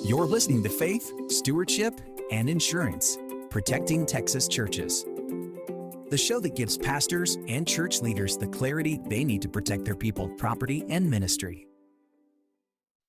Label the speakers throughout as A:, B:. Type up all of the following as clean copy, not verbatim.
A: You're listening to Faith, Stewardship, and Insurance, Protecting Texas Churches. The show that gives pastors and church leaders the clarity they need to protect their people, property, and ministry.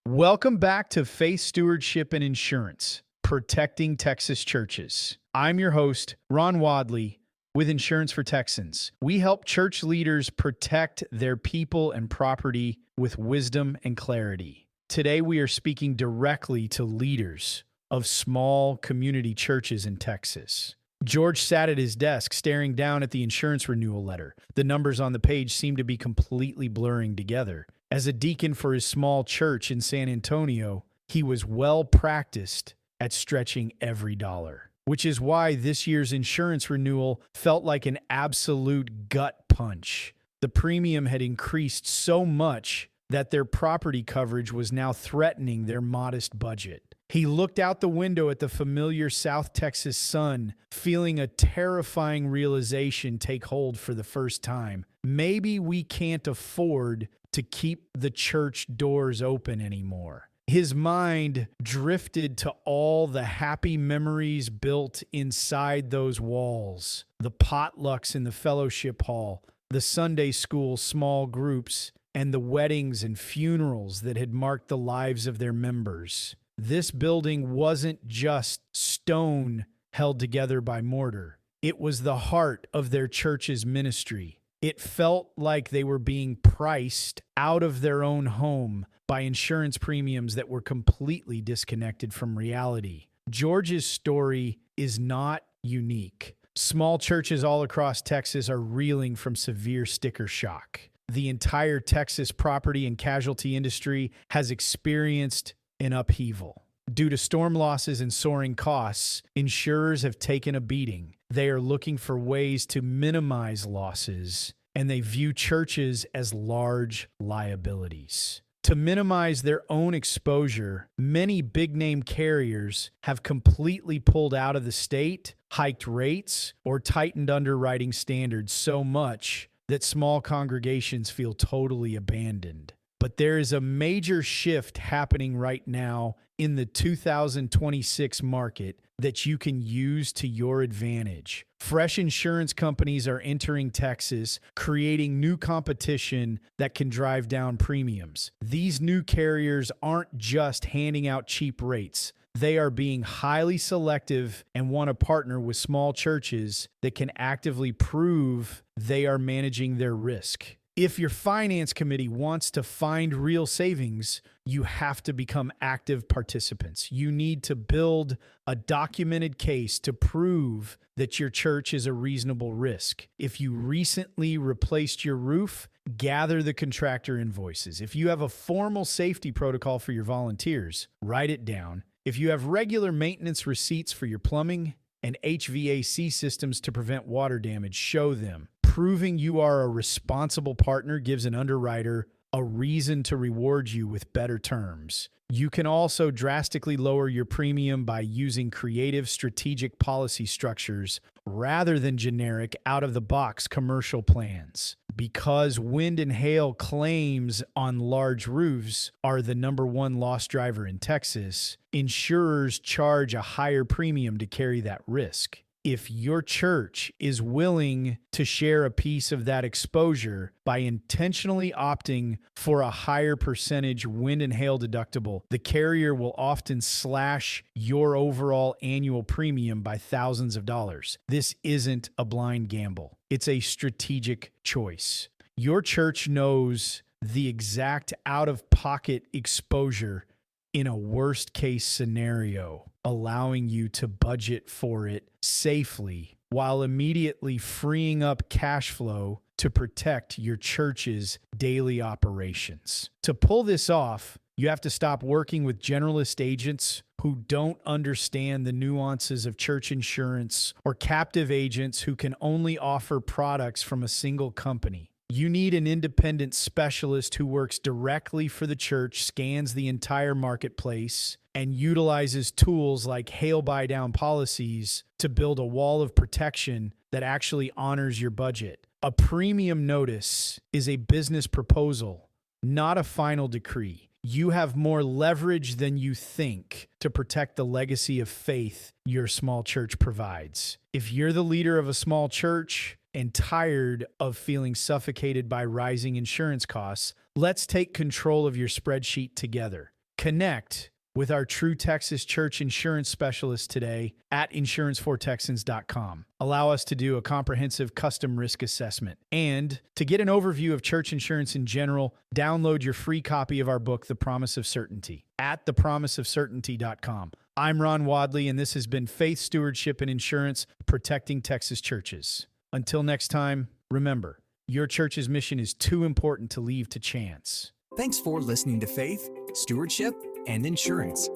B: Welcome back to Faith, Stewardship, and Insurance, Protecting Texas Churches. I'm your host, Ron Wadley, with Insurance for Texans. We help church leaders protect their people and property with wisdom and clarity. Today, we are speaking directly to leaders of small community churches in Texas. George sat at his desk staring down at the insurance renewal letter. The numbers on the page seemed to be completely blurring together. As a deacon for his small church in San Antonio, he was well practiced at stretching every dollar, which is why this year's insurance renewal felt like an absolute gut punch. The premium had increased so much that their property coverage was now threatening their modest budget. He looked out the window at the familiar South Texas sun, feeling a terrifying realization take hold for the first time. Maybe we can't afford to keep the church doors open anymore. His mind drifted to all the happy memories built inside those walls, the potlucks in the fellowship hall, the Sunday school small groups, and the weddings and funerals that had marked the lives of their members. This building wasn't just stone held together by mortar. It was the heart of their church's ministry. It felt like they were being priced out of their own home by insurance premiums that were completely disconnected from reality. George's story is not unique. Small churches all across Texas are reeling from severe sticker shock. The entire Texas property and casualty industry has experienced an upheaval. Due to storm losses and soaring costs, insurers have taken a beating. They are looking for ways to minimize losses, and they view churches as large liabilities. To minimize their own exposure, many big-name carriers have completely pulled out of the state, hiked rates, or tightened underwriting standards so much that small congregations feel totally abandoned. But there is a major shift happening right now in the 2026 market that you can use to your advantage. Fresh insurance companies are entering Texas, creating new competition that can drive down premiums. These new carriers aren't just handing out cheap rates. They are being highly selective and want to partner with small churches that can actively prove they are managing their risk. If your finance committee wants to find real savings, you have to become active participants. You need to build a documented case to prove that your church is a reasonable risk. If you recently replaced your roof, gather the contractor invoices. If you have a formal safety protocol for your volunteers, write it down. If you have regular maintenance receipts for your plumbing and HVAC systems to prevent water damage, show them. Proving you are a responsible partner gives an underwriter a reason to reward you with better terms. You can also drastically lower your premium by using creative strategic policy structures rather than generic out-of-the-box commercial plans. Because wind and hail claims on large roofs are the #1 loss driver in Texas, insurers charge a higher premium to carry that risk. If your church is willing to share a piece of that exposure by intentionally opting for a higher percentage wind and hail deductible, the carrier will often slash your overall annual premium by thousands of dollars. This isn't a blind gamble. It's a strategic choice. Your church knows the exact out-of-pocket exposure in a worst-case scenario, allowing you to budget for it safely while immediately freeing up cash flow to protect your church's daily operations. To pull this off, you have to stop working with generalist agents who don't understand the nuances of church insurance or captive agents who can only offer products from a single company. You need an independent specialist who works directly for the church, scans the entire marketplace, and utilizes tools like hail buy-down policies to build a wall of protection that actually honors your budget. A premium notice is a business proposal, not a final decree. you have more leverage than you think to protect the legacy of faith your small church provides. If you're the leader of a small church and tired of feeling suffocated by rising insurance costs, let's take control of your spreadsheet together. Connect with our True Texas Church insurance specialist today at insurancefortexans.com. Allow us to do a comprehensive custom risk assessment. And to get an overview of church insurance in general, download your free copy of our book, The Promise of Certainty, at thepromiseofcertainty.com. I'm Ron Wadley, and this has been Faith, Stewardship, and Insurance, Protecting Texas Churches. Until next time, remember, your church's mission is too important to leave to chance.
A: Thanks for listening to Faith, Stewardship, and Insurance.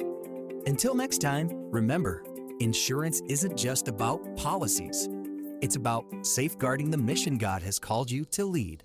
A: Until next time, remember, insurance isn't just about policies. It's about safeguarding the mission God has called you to lead.